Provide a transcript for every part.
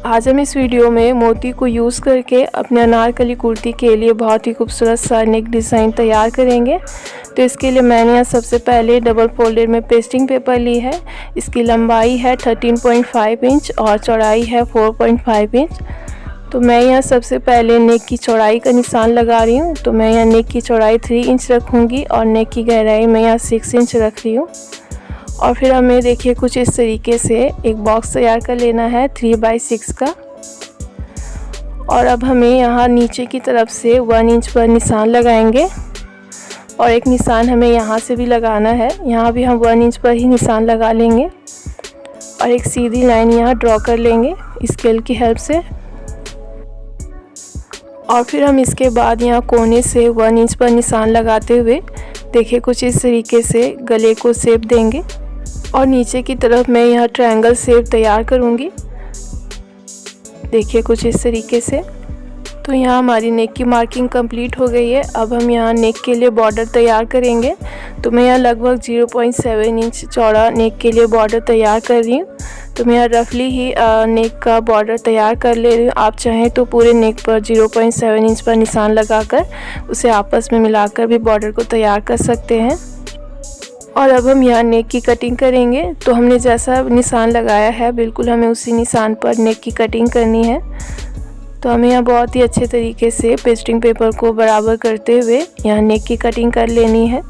आज हम इस वीडियो में मोती को यूज़ करके अपने अनारकली कुर्ती के लिए बहुत ही खूबसूरत सा नेक डिज़ाइन तैयार करेंगे। तो इसके लिए मैंने यहाँ सबसे पहले डबल फोल्डेड में पेस्टिंग पेपर ली है। इसकी लंबाई है 13.5 इंच और चौड़ाई है 4.5 इंच। तो मैं यहाँ सबसे पहले नेक की चौड़ाई का निशान लगा रही हूँ। तो मैं यहाँ नेक की चौड़ाई 3 इंच रखूँगी और नेक की गहराई मैं यहाँ 6 इंच रख रही हूँ। और फिर हमें देखिए कुछ इस तरीके से एक बॉक्स तैयार कर लेना है 3x6 का। और अब हमें यहाँ नीचे की तरफ से 1 इंच पर निशान लगाएंगे और एक निशान हमें यहाँ से भी लगाना है। यहाँ भी हम 1 इंच पर ही निशान लगा लेंगे और एक सीधी लाइन यहाँ ड्रॉ कर लेंगे स्केल की हेल्प से। और फिर हम इसके बाद यहाँ कोने से 1 इंच पर निशान लगाते हुए देखिए कुछ इस तरीके से गले को शेप देंगे और नीचे की तरफ मैं यहाँ ट्रायंगल शेप तैयार करूँगी। देखिए कुछ इस तरीके से। तो यहाँ हमारी नेक की मार्किंग कंप्लीट हो गई है। अब हम यहाँ नेक के लिए बॉर्डर तैयार करेंगे। तो मैं यहाँ लगभग 0.7 इंच चौड़ा नेक के लिए बॉर्डर तैयार कर रही हूँ। तो मैं यहाँ रफली ही नेक का बॉर्डर तैयार कर ले रही हूँ। आप चाहें तो पूरे नेक पर 0.7 इंच पर निशान लगाकर उसे आपस में मिलाकर भी बॉर्डर को तैयार कर सकते हैं। और अब हम यहाँ नेक की कटिंग करेंगे। तो हमने जैसा निशान लगाया है बिल्कुल हमें उसी निशान पर नेक की कटिंग करनी है। तो हमें यहाँ बहुत ही अच्छे तरीके से पेस्टिंग पेपर को बराबर करते हुए यहाँ नेक की कटिंग कर लेनी है।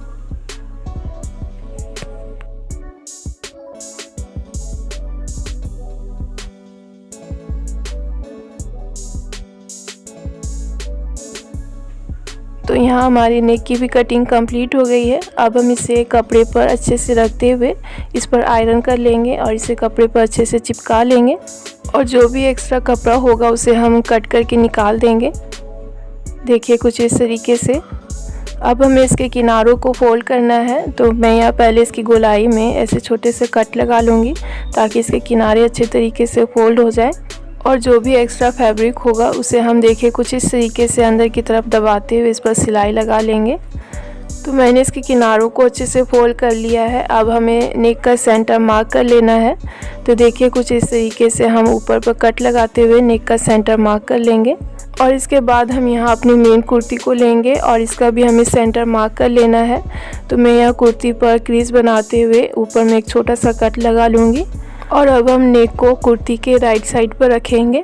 तो यहाँ हमारी नेक की भी कटिंग कंप्लीट हो गई है। अब हम इसे कपड़े पर अच्छे से रखते हुए इस पर आयरन कर लेंगे और इसे कपड़े पर अच्छे से चिपका लेंगे और जो भी एक्स्ट्रा कपड़ा होगा उसे हम कट करके निकाल देंगे। देखिए कुछ इस तरीके से। अब हमें इसके किनारों को फोल्ड करना है। तो मैं यहाँ पहले इसकी गोलाई में ऐसे छोटे से कट लगा लूँगी ताकि इसके किनारे अच्छे तरीके से फोल्ड हो जाए। और जो भी एक्स्ट्रा फैब्रिक होगा उसे हम देखिए कुछ इस तरीके से अंदर की तरफ दबाते हुए इस पर सिलाई लगा लेंगे। तो मैंने इसके किनारों को अच्छे से फोल्ड कर लिया है। अब हमें नेक का सेंटर मार्क कर लेना है। तो देखिए कुछ इस तरीके से हम ऊपर पर कट लगाते हुए नेक का सेंटर मार्क कर लेंगे। और इसके बाद हम यहाँ अपनी मेन कुर्ती को लेंगे और इसका भी हमें सेंटर मार्क कर लेना है। तो मैं यहाँ कुर्ती पर क्रीज बनाते हुए ऊपर में एक छोटा सा कट लगा लूँगी। और अब हम नेक को कुर्ती के राइट साइड पर रखेंगे।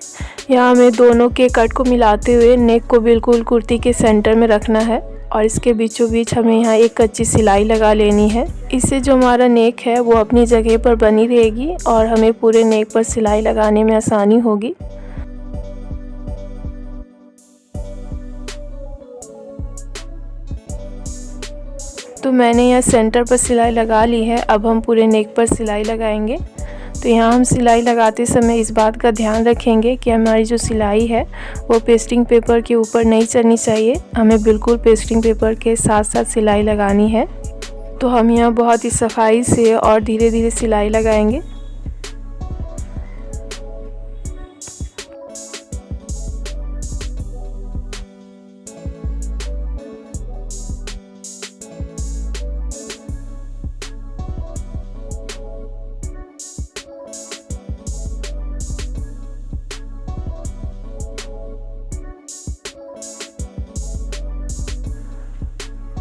यहाँ हमें दोनों के कट को मिलाते हुए नेक को बिल्कुल कुर्ती के सेंटर में रखना है और इसके बीचों बीच हमें यहाँ एक कच्ची सिलाई लगा लेनी है। इससे जो हमारा नेक है वो अपनी जगह पर बनी रहेगी और हमें पूरे नेक पर सिलाई लगाने में आसानी होगी। तो मैंने यहाँ सेंटर पर सिलाई लगा ली है। अब हम पूरे नेक पर सिलाई लगाएंगे। तो यहाँ हम सिलाई लगाते समय इस बात का ध्यान रखेंगे कि हमारी जो सिलाई है वो पेस्टिंग पेपर के ऊपर नहीं चढ़नी चाहिए। हमें बिल्कुल पेस्टिंग पेपर के साथ साथ सिलाई लगानी है। तो हम यहाँ बहुत ही सफाई से और धीरे धीरे सिलाई लगाएंगे।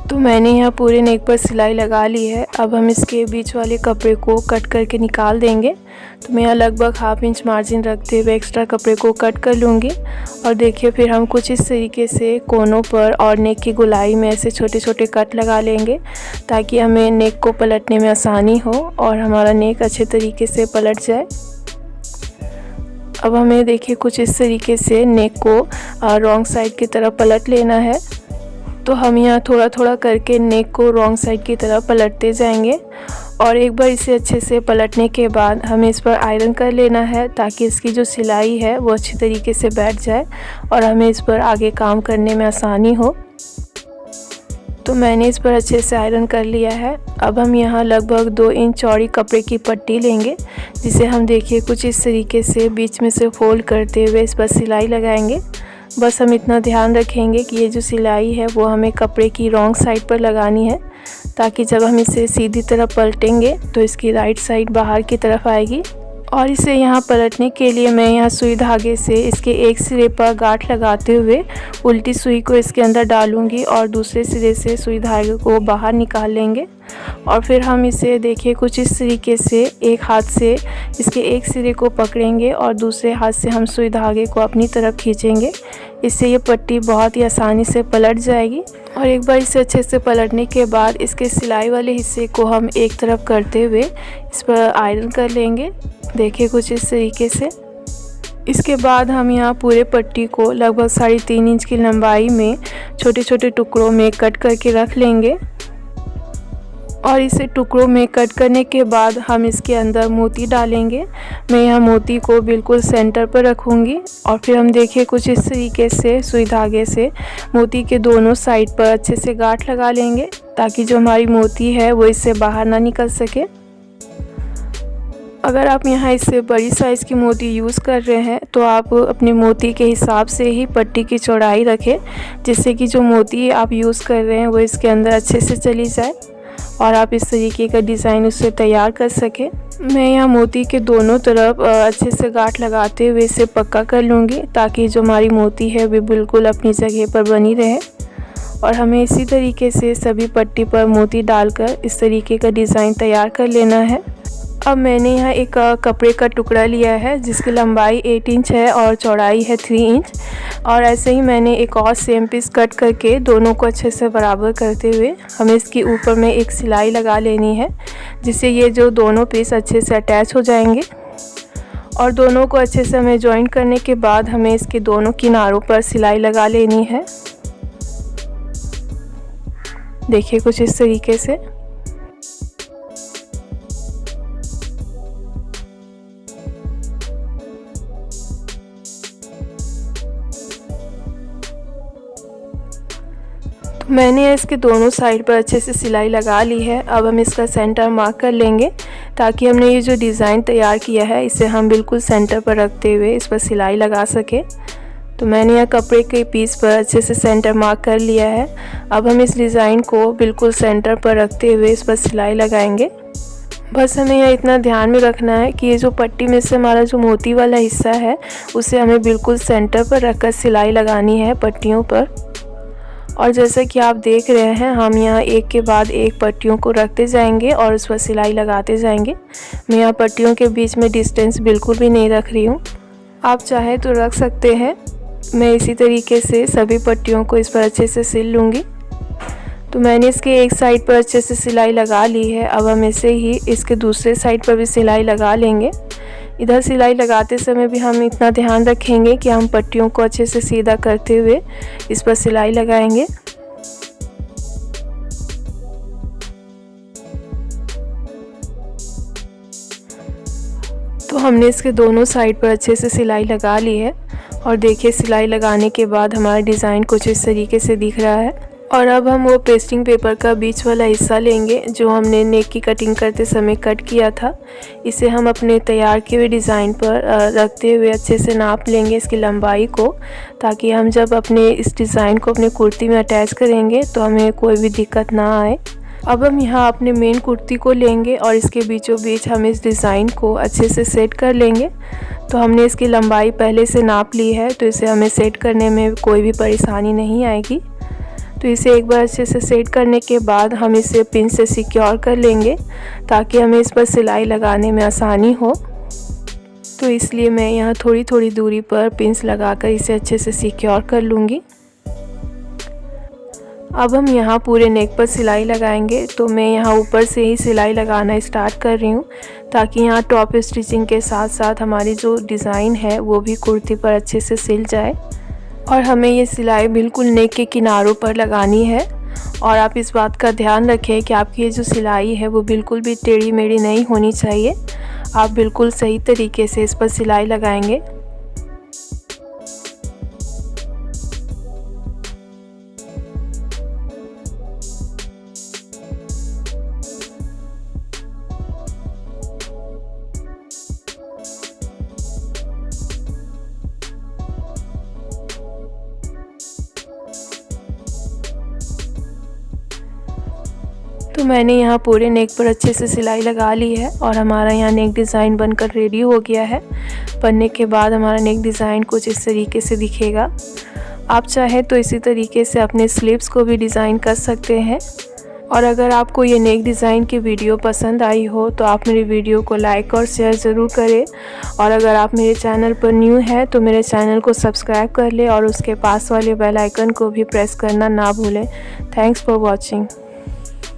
तो मैंने यहाँ पूरे नेक पर सिलाई लगा ली है। अब हम इसके बीच वाले कपड़े को कट करके निकाल देंगे। तो मैं यहाँ लगभग 1/2 इंच मार्जिन रखते हुए एक्स्ट्रा कपड़े को कट कर लूँगी। और देखिए फिर हम कुछ इस तरीके से कोनों पर और नेक की गोलाई में ऐसे छोटे छोटे कट लगा लेंगे ताकि हमें नेक को पलटने में आसानी हो और हमारा नेक अच्छे तरीके से पलट जाए। अब हमें देखिए कुछ इस तरीके से नेक को रॉन्ग साइड की तरफ पलट लेना है। तो हम यहाँ थोड़ा थोड़ा करके नेक को रॉन्ग साइड की तरफ पलटते जाएंगे और एक बार इसे अच्छे से पलटने के बाद हमें इस पर आयरन कर लेना है ताकि इसकी जो सिलाई है वो अच्छी तरीके से बैठ जाए और हमें इस पर आगे काम करने में आसानी हो। तो मैंने इस पर अच्छे से आयरन कर लिया है। अब हम यहाँ लगभग 2 इंच चौड़ी कपड़े की पट्टी लेंगे जिसे हम देखिए कुछ इस तरीके से बीच में से फोल्ड करते हुए इस पर सिलाई लगाएंगे। बस हम इतना ध्यान रखेंगे कि ये जो सिलाई है वो हमें कपड़े की रॉन्ग साइड पर लगानी है ताकि जब हम इसे सीधी तरफ पलटेंगे तो इसकी राइट साइड बाहर की तरफ आएगी। और इसे यहाँ पलटने के लिए मैं यहाँ सुई धागे से इसके एक सिरे पर गांठ लगाते हुए उल्टी सुई को इसके अंदर डालूंगी और दूसरे सिरे से सुई धागे को बाहर निकाल लेंगे। और फिर हम इसे देखिए कुछ इस तरीके से एक हाथ से इसके एक सिरे को पकड़ेंगे और दूसरे हाथ से हम सुई धागे को अपनी तरफ खींचेंगे। इससे ये पट्टी बहुत ही आसानी से पलट जाएगी। और एक बार इसे अच्छे से पलटने के बाद इसके सिलाई वाले हिस्से को हम एक तरफ करते हुए इस पर आयरन कर लेंगे। देखिए कुछ इस तरीके से। इसके बाद हम यहाँ पूरे पट्टी को लगभग 3.5 इंच की लंबाई में छोटे छोटे टुकड़ों में कट करके रख लेंगे। और इसे टुकड़ों में कट करने के बाद हम इसके अंदर मोती डालेंगे। मैं यहाँ मोती को बिल्कुल सेंटर पर रखूँगी और फिर हम देखिए कुछ इस तरीके से सुई धागे से मोती के दोनों साइड पर अच्छे से गांठ लगा लेंगे ताकि जो हमारी मोती है वो इससे बाहर ना निकल सके। अगर आप यहाँ इससे बड़ी साइज़ की मोती यूज़ कर रहे हैं तो आप अपने मोती के हिसाब से ही पट्टी की चौड़ाई रखें, जिससे कि जो मोती आप यूज़ कर रहे हैं वो इसके अंदर अच्छे से चली जाए और आप इस तरीके का डिज़ाइन उससे तैयार कर सकें। मैं यहाँ मोती के दोनों तरफ अच्छे से गांठ लगाते हुए इसे पक्का कर लूँगी ताकि जो हमारी मोती है वो बिल्कुल अपनी जगह पर बनी रहे। और हमें इसी तरीके से सभी पट्टी पर मोती डालकर इस तरीके का डिज़ाइन तैयार कर लेना है। अब मैंने यहाँ एक कपड़े का टुकड़ा लिया है जिसकी लंबाई 8 इंच है और चौड़ाई है 3 इंच। और ऐसे ही मैंने एक और सेम पीस कट करके दोनों को अच्छे से बराबर करते हुए हमें इसके ऊपर में एक सिलाई लगा लेनी है, जिससे ये जो दोनों पीस अच्छे से अटैच हो जाएंगे। और दोनों को अच्छे से हमें जॉइंट करने के बाद हमें इसके दोनों किनारों पर सिलाई लगा लेनी है। देखिए कुछ इस तरीके से। मैंने इसके दोनों साइड पर अच्छे से सिलाई लगा ली है। अब हम इसका सेंटर मार्क कर लेंगे ताकि हमने ये जो डिज़ाइन तैयार किया है इसे हम बिल्कुल सेंटर पर रखते हुए इस पर सिलाई लगा सके। तो मैंने यहाँ कपड़े के पीस पर अच्छे से सेंटर मार्क कर लिया है। अब हम इस डिज़ाइन को बिल्कुल सेंटर पर रखते हुए इस पर सिलाई लगाएंगे। बस हमें यहाँ इतना ध्यान में रखना है कि ये जो पट्टी में से हमारा जो मोती वाला हिस्सा है उसे हमें बिल्कुल सेंटर पर रखकर सिलाई लगानी है पट्टियों पर। और जैसा कि आप देख रहे हैं हम यहाँ एक के बाद एक पट्टियों को रखते जाएंगे और उस पर सिलाई लगाते जाएंगे। मैं यहाँ पट्टियों के बीच में डिस्टेंस बिल्कुल भी नहीं रख रही हूँ, आप चाहे तो रख सकते हैं। मैं इसी तरीके से सभी पट्टियों को इस पर अच्छे से सिल लूँगी। तो मैंने इसके एक साइड पर अच्छे से सिलाई लगा ली है। अब हम ऐसे ही इसके दूसरे साइड पर भी सिलाई लगा लेंगे। इधर सिलाई लगाते समय भी हम इतना ध्यान रखेंगे कि हम पट्टियों को अच्छे से सीधा करते हुए इस पर सिलाई लगाएंगे। तो हमने इसके दोनों साइड पर अच्छे से सिलाई लगा ली है और देखिए सिलाई लगाने के बाद हमारा डिज़ाइन कुछ इस तरीके से दिख रहा है। और अब हम वो पेस्टिंग पेपर का बीच वाला हिस्सा लेंगे जो हमने नेक की कटिंग करते समय कट किया था। इसे हम अपने तैयार किए हुए डिज़ाइन पर रखते हुए अच्छे से नाप लेंगे इसकी लंबाई को, ताकि हम जब अपने इस डिज़ाइन को अपने कुर्ती में अटैच करेंगे तो हमें कोई भी दिक्कत ना आए। अब हम यहाँ अपने मेन कुर्ती को लेंगे और इसके बीचों बीच हम इस डिज़ाइन को अच्छे से सेट कर लेंगे। तो हमने इसकी लंबाई पहले से नाप ली है तो इसे हमें सेट करने में कोई भी परेशानी नहीं आएगी। तो इसे एक बार अच्छे से सेट करने के बाद हम इसे पिन से सिक्योर कर लेंगे ताकि हमें इस पर सिलाई लगाने में आसानी हो। तो इसलिए मैं यहाँ थोड़ी थोड़ी दूरी पर पिन्स लगाकर इसे अच्छे से सिक्योर कर लूँगी। अब हम यहाँ पूरे नेक पर सिलाई लगाएंगे। तो मैं यहाँ ऊपर से ही सिलाई लगाना स्टार्ट कर रही हूँ ताकि यहाँ टॉप स्टिचिंग के साथ साथ हमारी जो डिज़ाइन है वो भी कुर्ती पर अच्छे से सिल जाए। और हमें ये सिलाई बिल्कुल नेक के किनारों पर लगानी है। और आप इस बात का ध्यान रखें कि आपकी ये जो सिलाई है वो बिल्कुल भी टेढ़ी मेढ़ी नहीं होनी चाहिए। आप बिल्कुल सही तरीके से इस पर सिलाई लगाएंगे। तो मैंने यहाँ पूरे नेक पर अच्छे से सिलाई लगा ली है और हमारा यहाँ नेक डिज़ाइन बनकर रेडी हो गया है। बनने के बाद हमारा नेक डिज़ाइन कुछ इस तरीके से दिखेगा। आप चाहे तो इसी तरीके से अपने स्लीव्स को भी डिज़ाइन कर सकते हैं। और अगर आपको ये नेक डिज़ाइन की वीडियो पसंद आई हो तो आप मेरी वीडियो को लाइक और शेयर ज़रूर करें। और अगर आप मेरे चैनल पर न्यू हैं तो मेरे चैनल को सब्सक्राइब कर लें और उसके पास वाले बेल आइकन को भी प्रेस करना ना भूलें। Thanks for watching.